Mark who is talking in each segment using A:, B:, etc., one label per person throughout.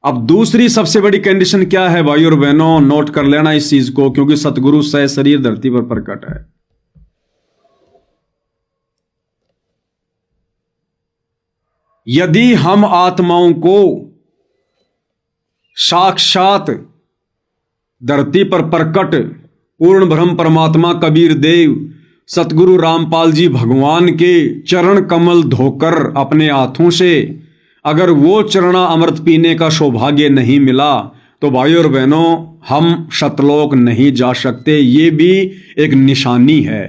A: अब दूसरी सबसे बड़ी कंडीशन क्या है भाई और बहनों, नोट कर लेना इस चीज को, क्योंकि सतगुरु सह शरीर धरती पर प्रकट है। यदि हम आत्माओं को साक्षात धरती पर प्रकट पूर्ण ब्रह्म परमात्मा कबीर देव सतगुरु रामपाल जी भगवान के चरण कमल धोकर अपने हाथों से अगर वो चरणा अमृत पीने का सौभाग्य नहीं मिला तो भाई और बहनों हम सतलोक नहीं जा सकते। ये भी एक निशानी है।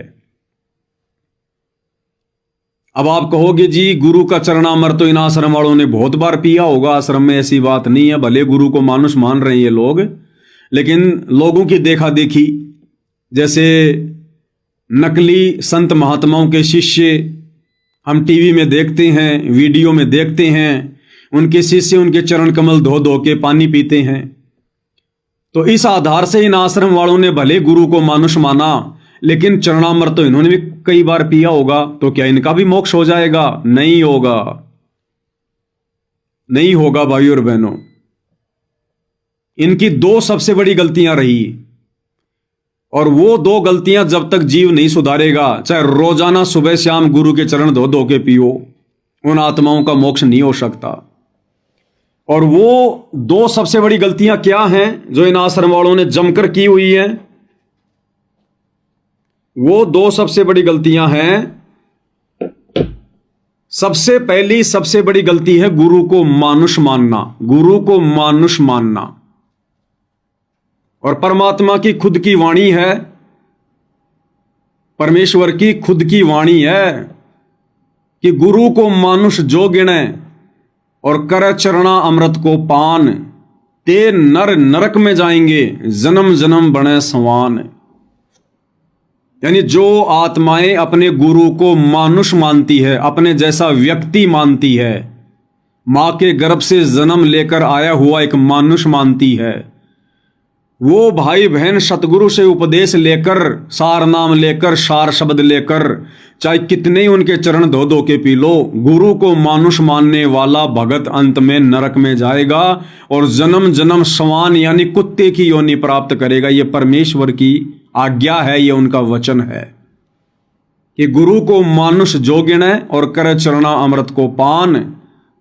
A: अब आप कहोगे जी गुरु का चरणामृत तो इन आश्रम वालों ने बहुत बार पिया होगा। आश्रम में ऐसी बात नहीं है, भले गुरु को मानुष मान रहे हैं ये लोग, लेकिन लोगों की देखा देखी, जैसे नकली संत महात्माओं के शिष्य हम टीवी में देखते हैं, वीडियो में देखते हैं, उनके शिष्य उनके चरण कमल धो धो के पानी पीते हैं। तो इस आधार से इन आश्रम वालों ने भले गुरु को मानुष माना, लेकिन चरणामृत तो इन्होंने भी कई बार पिया होगा। तो क्या इनका भी मोक्ष हो जाएगा? नहीं होगा, नहीं होगा भाई और बहनों। इनकी दो सबसे बड़ी गलतियां रही, और वो दो गलतियां जब तक जीव नहीं सुधारेगा, चाहे रोजाना सुबह शाम गुरु के चरण धो धो के पियो, उन आत्माओं का मोक्ष नहीं हो सकता। और वो दो सबसे बड़ी गलतियां क्या हैं जो इन आश्रम वालों ने जमकर की हुई है? वो दो सबसे बड़ी गलतियां हैं। सबसे पहली सबसे बड़ी गलती है गुरु को मानुष मानना, गुरु को मानुष मानना। और परमात्मा की खुद की वाणी है, परमेश्वर की खुद की वाणी है कि गुरु को मानुष जो गिने और कर चरणा अमृत को पान, ते नर नरक में जाएंगे जन्म जन्म बने समान। यानी जो आत्माएं अपने गुरु को मानुष मानती है, अपने जैसा व्यक्ति मानती है, मां के गर्भ से जन्म लेकर आया हुआ एक मानुष मानती है, वो भाई बहन सतगुरु से उपदेश लेकर, सार नाम लेकर, सार शब्द लेकर, चाहे कितने ही उनके चरण धो धो के पी लो, गुरु को मानुष मानने वाला भगत अंत में नरक में जाएगा और जन्म जन्म समान यानी कुत्ते की योनि प्राप्त करेगा। ये परमेश्वर की आज्ञा है, ये उनका वचन है कि गुरु को मानुष जो गिने और कर चरणा अमृत को पान,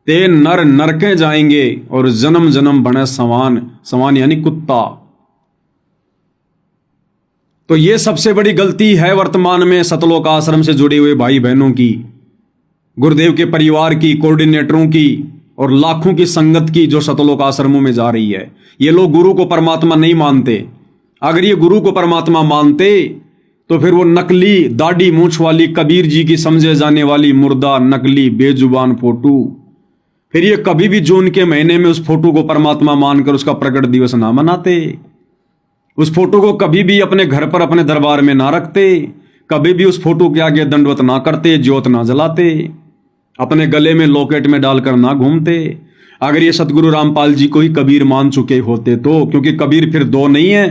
A: ते नर नरके जाएंगे और जन्म जन्म बने समान, समान यानी कुत्ता। तो ये सबसे बड़ी गलती है वर्तमान में सतलोक आश्रम से जुड़े हुए भाई बहनों की, गुरुदेव के परिवार की, कोऑर्डिनेटरों की और लाखों की संगत की जो सतलोक आश्रमों में जा रही है। ये लोग गुरु को परमात्मा नहीं मानते। अगर ये गुरु को परमात्मा मानते तो फिर वो नकली दाढ़ी मूंछ वाली कबीर जी की समझे जाने वाली मुर्दा नकली बेजुबान फोटो, फिर ये कभी भी जून के महीने में उस फोटो को परमात्मा मानकर उसका प्रकट दिवस ना मनाते, उस फोटो को कभी भी अपने घर पर अपने दरबार में ना रखते, कभी भी उस फोटो के आगे दंडवत ना करते, ज्योत ना जलाते, अपने गले में लॉकेट में डालकर ना घूमते। अगर ये सतगुरु रामपाल जी को ही कबीर मान चुके होते तो, क्योंकि कबीर फिर दो नहीं है,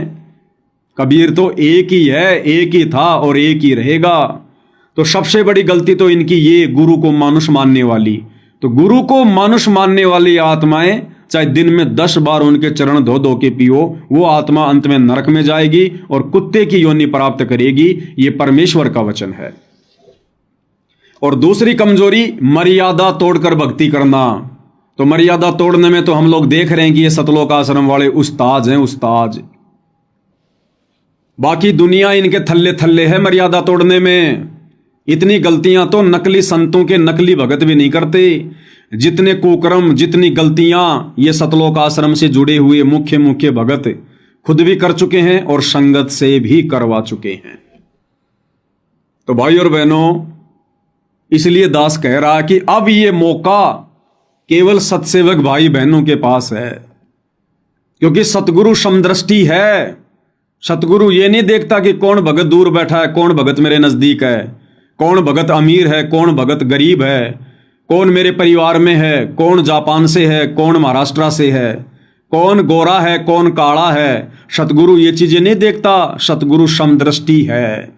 A: कबीर तो एक ही है, एक ही था और एक ही रहेगा। तो सबसे बड़ी गलती तो इनकी ये, गुरु को मानुष मानने वाली। तो गुरु को मानुष मानने वाली आत्माएं चाहे दिन में 10 बार उनके चरण धो धो के पियो, वो आत्मा अंत में नरक में जाएगी और कुत्ते की योनि प्राप्त करेगी। ये परमेश्वर का वचन है। और दूसरी कमजोरी, मर्यादा तोड़कर भक्ति करना। तो मर्यादा तोड़ने में तो हम लोग देख रहे हैं कि ये सतलोक आश्रम वाले उस्ताद हैं, उस्ताद। बाकी दुनिया इनके थल्ले थल्ले है मर्यादा तोड़ने में। इतनी गलतियां तो नकली संतों के नकली भगत भी नहीं करते। जितने कुकर्म, जितनी गलतियां ये सतलोक आश्रम से जुड़े हुए मुख्य मुख्य भगत खुद भी कर चुके हैं और संगत से भी करवा चुके हैं। तो भाई और बहनों, इसलिए दास कह रहा है कि अब ये मौका केवल सत्सेवक भाई बहनों के पास है, क्योंकि सतगुरु समदृष्टि है। सतगुरु ये नहीं देखता कि कौन भगत दूर बैठा है, कौन भगत मेरे नजदीक है, कौन भगत अमीर है, कौन भगत गरीब है, कौन मेरे परिवार में है, कौन जापान से है, कौन महाराष्ट्र से है, कौन गोरा है, कौन काला है। सतगुरु ये चीजें नहीं देखता। सतगुरु समदृष्टि है।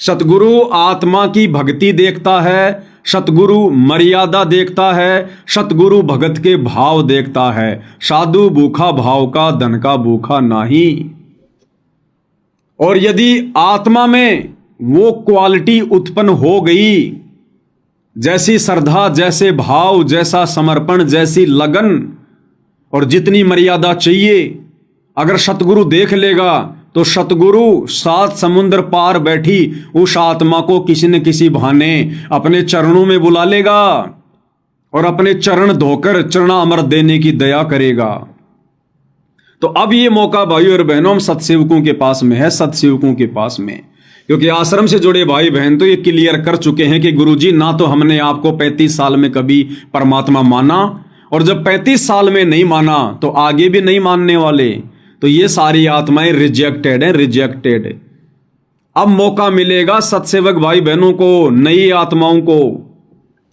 A: सतगुरु आत्मा की भक्ति देखता है, सतगुरु मर्यादा देखता है, सतगुरु भगत के भाव देखता है। साधु भूखा भाव का, धन का भूखा नहीं। और यदि आत्मा में वो क्वालिटी उत्पन्न हो गई, जैसी श्रद्धा, जैसे भाव, जैसा समर्पण, जैसी लगन और जितनी मर्यादा चाहिए, अगर सतगुरु देख लेगा तो सतगुरु 7 समुद्र पार बैठी उस आत्मा को किसी न किसी बहाने अपने चरणों में बुला लेगा और अपने चरण धोकर चरणामृत देने की दया करेगा। तो अब ये मौका भाई और बहनों हम सत्सेवकों के पास में है, सत्सेवकों के पास में। क्योंकि आश्रम से जुड़े भाई बहन तो ये क्लियर कर चुके हैं कि गुरुजी, ना तो हमने आपको 35 साल में कभी परमात्मा माना, और जब 35 साल में नहीं माना तो आगे भी नहीं मानने वाले। तो ये सारी आत्माएं रिजेक्टेड हैं, रिजेक्टेड। अब मौका मिलेगा सत्सेवक भाई बहनों को, नई आत्माओं को।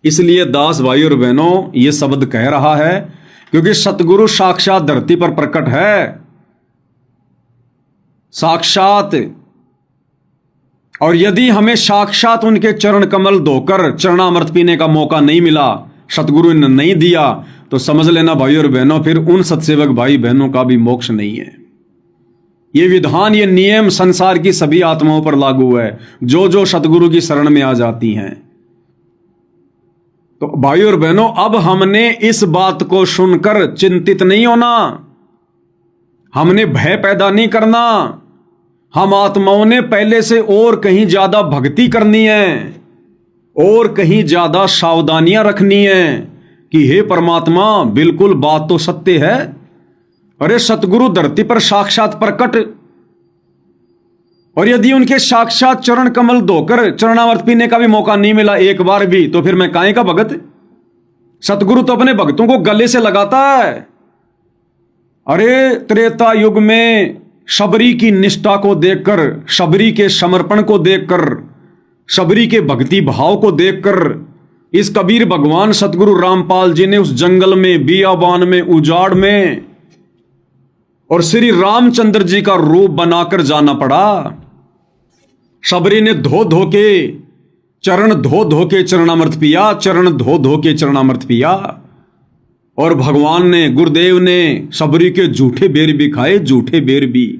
A: इसलिए दास भाई और बहनों ये शब्द कह रहा है क्योंकि सतगुरु साक्षात धरती पर प्रकट है, साक्षात। और यदि हमें साक्षात उनके चरण कमल धोकर चरणामृत पीने का मौका नहीं मिला, सतगुरु ने नहीं दिया, तो समझ लेना भाई और बहनों फिर उन सत्सेवक भाई बहनों का भी मोक्ष नहीं है। ये विधान, ये नियम संसार की सभी आत्माओं पर लागू है जो जो सतगुरु की शरण में आ जाती हैं। तो भाई और बहनों, अब हमने इस बात को सुनकर चिंतित नहीं होना, हमने भय पैदा नहीं करना। हम आत्माओं ने पहले से और कहीं ज्यादा भक्ति करनी है और कहीं ज्यादा सावधानियां रखनी है कि हे परमात्मा, बिल्कुल बात तो सत्य है। अरे सतगुरु धरती पर साक्षात प्रकट, और यदि उनके साक्षात चरण कमल धोकर चरणामृत पीने का भी मौका नहीं मिला एक बार भी, तो फिर मैं काहे का भगत। सतगुरु तो अपने भक्तों को गले से लगाता है। अरे त्रेता युग में शबरी की निष्ठा को देखकर, शबरी के समर्पण को देखकर, शबरी के भक्ति भाव को देखकर इस कबीर भगवान सतगुरु रामपाल जी ने उस जंगल में, बियाबान में, उजाड़ में और श्री रामचंद्र जी का रूप बनाकर जाना पड़ा। शबरी ने धो धो के चरणामृत पिया, चरण धो धो के चरणामृत पिया। और भगवान ने, गुरुदेव ने शबरी के झूठे बेर भी खाए, झूठे बेर भी।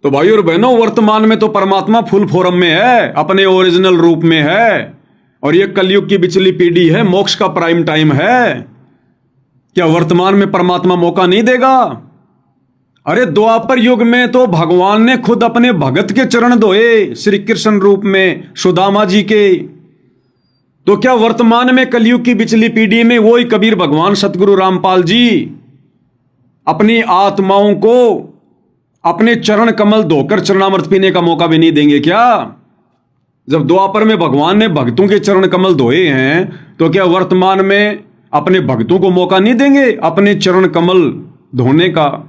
A: तो भाई और बहनों, वर्तमान में तो परमात्मा फुल फॉर्म में है, अपने ओरिजिनल रूप में है, और ये कलयुग की बिचली पीढ़ी है, मोक्ष का प्राइम टाइम है। क्या वर्तमान में परमात्मा मौका नहीं देगा? अरे द्वापर युग में तो भगवान ने खुद अपने भगत के चरण धोए, श्री कृष्ण रूप में सुदामा जी के। तो क्या वर्तमान में कलयुग की बिचली पीढ़ी में वही कबीर भगवान सतगुरु रामपाल जी अपनी आत्माओं को अपने चरण कमल धोकर चरणामृत पीने का मौका भी नहीं देंगे क्या? जब द्वापर में भगवान ने भक्तों के चरण कमल धोए हैं, तो क्या वर्तमान में अपने भक्तों को मौका नहीं देंगे अपने चरण कमल धोने का?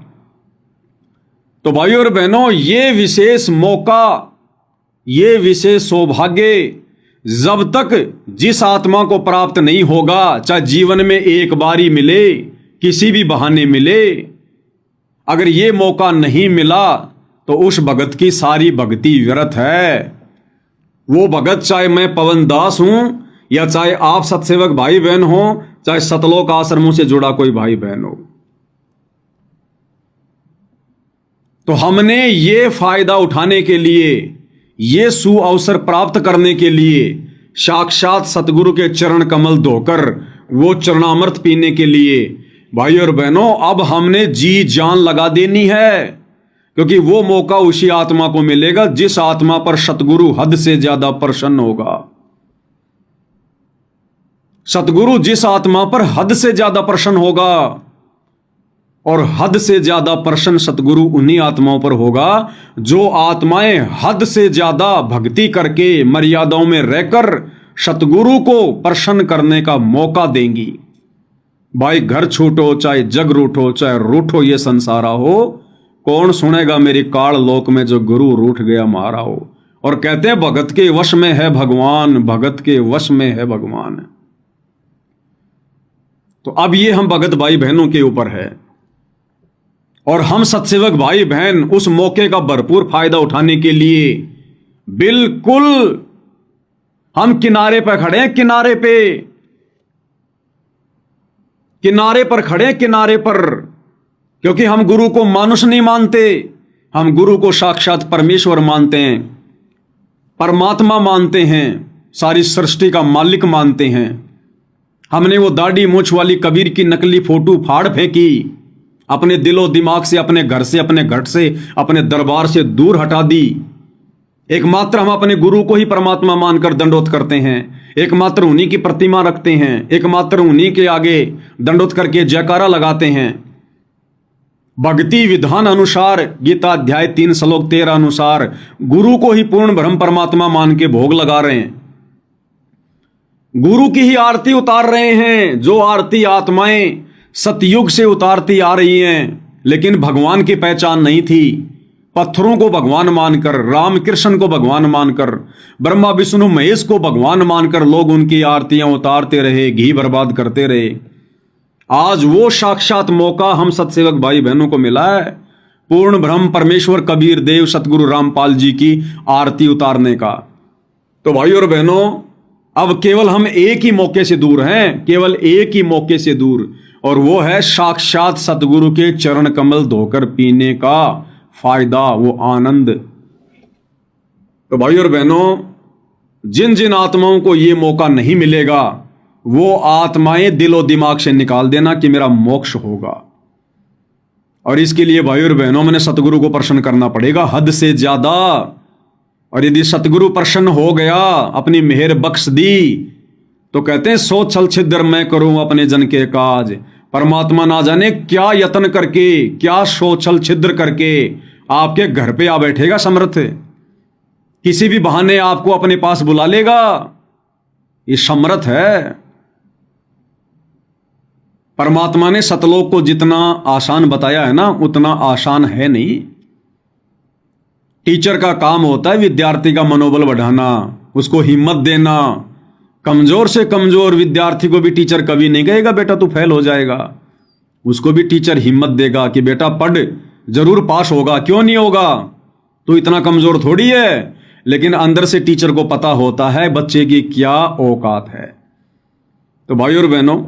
A: तो भाइयों और बहनों, ये विशेष मौका, ये विशेष सौभाग्य जब तक जिस आत्मा को प्राप्त नहीं होगा, चाहे जीवन में एक बार ही मिले, किसी भी बहाने मिले, अगर ये मौका नहीं मिला तो उस भगत की सारी भक्ति व्यर्थ है। वो भगत, चाहे मैं पवन दास हूं या चाहे आप सत्सेवक भाई बहन हो, चाहे सतलोक आश्रमों से जुड़ा कोई भाई बहन हो, तो हमने ये फायदा उठाने के लिए, ये सुअवसर प्राप्त करने के लिए, साक्षात सतगुरु के चरण कमल धोकर वो चरणामृत पीने के लिए भाई और बहनों, अब हमने जी जान लगा देनी है। क्योंकि वो मौका उसी आत्मा को मिलेगा जिस आत्मा पर सतगुरु हद से ज्यादा प्रसन्न होगा। सतगुरु जिस आत्मा पर हद से ज्यादा प्रसन्न होगा, और हद से ज्यादा प्रसन्न सतगुरु उन्हीं आत्माओं पर होगा जो आत्माएं हद से ज्यादा भक्ति करके मर्यादाओं में रहकर सतगुरु को प्रसन्न करने का मौका देंगी। भाई घर छूटो, चाहे जग रूठो, चाहे रूठो ये संसारा हो, कौन सुनेगा मेरी काल लोक में जो गुरु रूठ गया मारा हो। और कहते हैं भगत के वश में है भगवान, भगत के वश में है भगवान। तो अब ये हम भगत भाई बहनों के ऊपर है, और हम सत्सेवक भाई बहन उस मौके का भरपूर फायदा उठाने के लिए बिल्कुल हम किनारे पर खड़े हैं, किनारे पर खड़े हैं, किनारे पर, क्योंकि हम गुरु को मानुष नहीं मानते, हम गुरु को साक्षात परमेश्वर मानते हैं, परमात्मा मानते हैं, सारी सृष्टि का मालिक मानते हैं। हमने वो दाढ़ी मूंछ वाली कबीर की नकली फोटो फाड़ फेंकी, अपने दिलो दिमाग से, अपने घर से, अपने घट से, अपने दरबार से दूर हटा दी। एकमात्र हम अपने गुरु को ही परमात्मा मानकर दंडोत करते हैं, एकमात्र उन्हीं की प्रतिमा रखते हैं, एकमात्र उन्हीं के आगे दंडोत करके जयकारा लगाते हैं। भक्ति विधान अनुसार गीता अध्याय 3 श्लोक 13 अनुसार गुरु को ही पूर्ण ब्रह्म परमात्मा मान के भोग लगा रहे हैं, गुरु की ही आरती उतार रहे हैं, जो आरती आत्माएं सतयुग से उतारती आ रही हैं, लेकिन भगवान की पहचान नहीं थी। पत्थरों को भगवान मानकर, राम कृष्ण को भगवान मानकर, ब्रह्मा विष्णु महेश को भगवान मानकर लोग उनकी आरतियां उतारते रहे, घी बर्बाद करते रहे। आज वो साक्षात मौका हम सतसेवक भाई बहनों को मिला है, पूर्ण ब्रह्म परमेश्वर कबीर देव सतगुरु रामपाल जी की आरती उतारने का। तो भाई और बहनों, अब केवल हम एक ही मौके से दूर हैं, केवल एक ही मौके से दूर, और वो है साक्षात सतगुरु के चरण कमल धोकर पीने का फायदा, वो आनंद। तो भाई और बहनों, जिन जिन आत्माओं को ये मौका नहीं मिलेगा, वो आत्माएं दिलो दिमाग से निकाल देना कि मेरा मोक्ष होगा। और इसके लिए भाई और बहनों, मैंने सतगुरु को प्रसन्न करना पड़ेगा हद से ज्यादा। और यदि सतगुरु प्रसन्न हो गया, अपनी मेहर बख्श दी, तो कहते हैं सो छल छिद्र मैं करूं अपने जन के काज। परमात्मा ना जाने क्या यत्न करके, क्या सो छल छिद्र करके आपके घर पे आ बैठेगा समर्थ, किसी भी बहाने आपको अपने पास बुला लेगा। ये समर्थ है। परमात्मा ने सतलोक को जितना आसान बताया है ना, उतना आसान है नहीं। टीचर का काम होता है विद्यार्थी का मनोबल बढ़ाना, उसको हिम्मत देना। कमजोर से कमजोर विद्यार्थी को भी टीचर कभी नहीं कहेगा बेटा तू फेल हो जाएगा, उसको भी टीचर हिम्मत देगा कि बेटा पढ़, जरूर पास होगा, क्यों नहीं होगा, तू इतना कमजोर थोड़ी है। लेकिन अंदर से टीचर को पता होता है बच्चे की क्या औकात है। तो भाई और बहनों,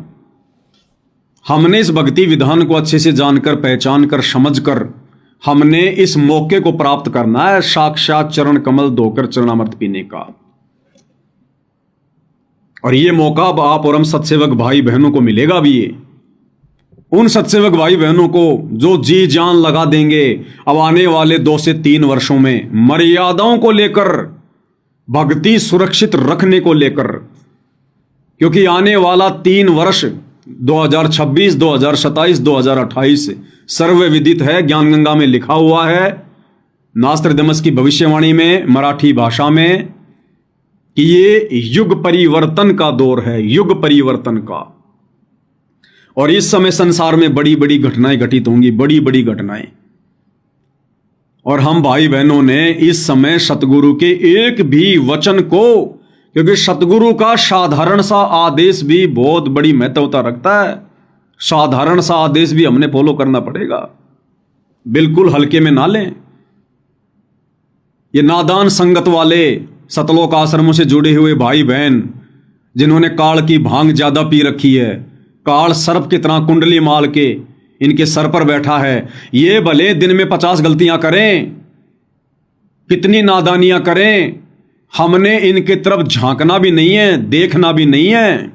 A: हमने इस भक्ति विधान को अच्छे से जानकर, पहचान कर, समझ कर, हमने इस मौके को प्राप्त करना है, साक्षात चरण कमल धोकर चरणामृत पीने का। और ये मौका अब आप और हम सतसेवक भाई बहनों को मिलेगा भी। ये उन सतसेवक भाई बहनों को जो जी जान लगा देंगे अब आने वाले 2 से 3 वर्षों में मर्यादाओं को लेकर, भक्ति सुरक्षित रखने को लेकर, क्योंकि आने वाला 3 वर्ष 2026, 2027, 2028 सर्वविदित है, ज्ञान गंगा में लिखा हुआ है, नास्त्रदमस की भविष्यवाणी में मराठी भाषा में, कि ये युग परिवर्तन का दौर है, युग परिवर्तन का। और इस समय संसार में बड़ी बड़ी घटनाएं घटित होंगी, बड़ी बड़ी घटनाएं। और हम भाई बहनों ने इस समय सतगुरु के एक भी वचन को, क्योंकि सतगुरु का साधारण सा आदेश भी बहुत बड़ी महत्वता रखता है, साधारण सा आदेश भी हमने फॉलो करना पड़ेगा, बिल्कुल हल्के में ना लें। ये नादान संगत वाले सतलोक आश्रमों से जुड़े हुए भाई बहन, जिन्होंने काल की भांग ज्यादा पी रखी है, काल सर्प की तरह कुंडली माल के इनके सर पर बैठा है, ये भले दिन में 50 गलतियां करें, कितनी नादानियां करें, हमने इनके तरफ झांकना भी नहीं है, देखना भी नहीं है।